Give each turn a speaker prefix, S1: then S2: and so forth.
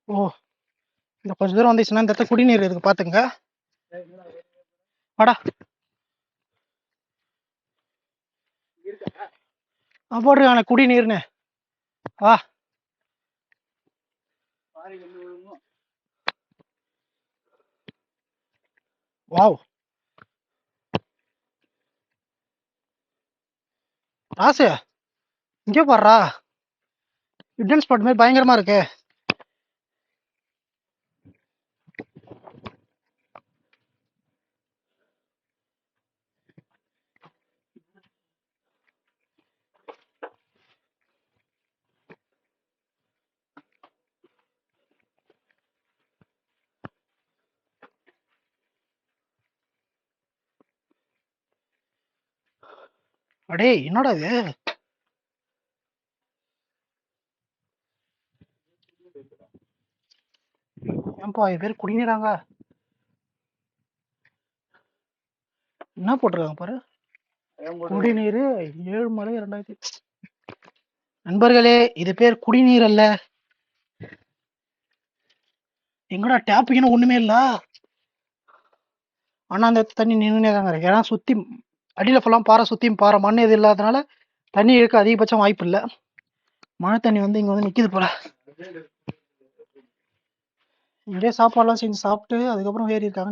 S1: ஓ, இந்த கொஞ்ச தூரம் வந்துச்சுன்னா இந்த இடத்துல குடிநீர் இருக்கு பாத்துங்க. வாடா போட்டுருக்காங்க குடிநீர்னு. வா. வாவ், ராசு இங்கே பாடுறா, ஹிடன் ஸ்பாட் மாதிரி பயங்கரமா இருக்கு. அடே என்னடா இது, ஏன்பா இது பேர் குடிநீராங்க? என்ன போட்டிருக்காங்க பாரு, குடிநீர் ஏழுமலை 2000. நண்பர்களே, இது பேர் குடிநீர் அல்ல. எங்கடா டேப்புக்குன்னு ஒண்ணுமே இல்ல. ஆனா அந்த தண்ணி நின்றுனே தாங்க இருக்கு. ஏன்னா சுத்தி அடியில ஃபுல்லா பாறை, சுத்தியும் பாறை, மண் எது இல்லாதனால தண்ணி இருக்க அதிகபட்சம் வாய்ப்பு இல்லை. மழை தண்ணி வந்து இங்க வந்து நிக்குது போல. இங்கே சாப்பாடுலாம் செஞ்சு சாப்பிட்டு அதுக்கப்புறம் ஏறி இருக்காங்க.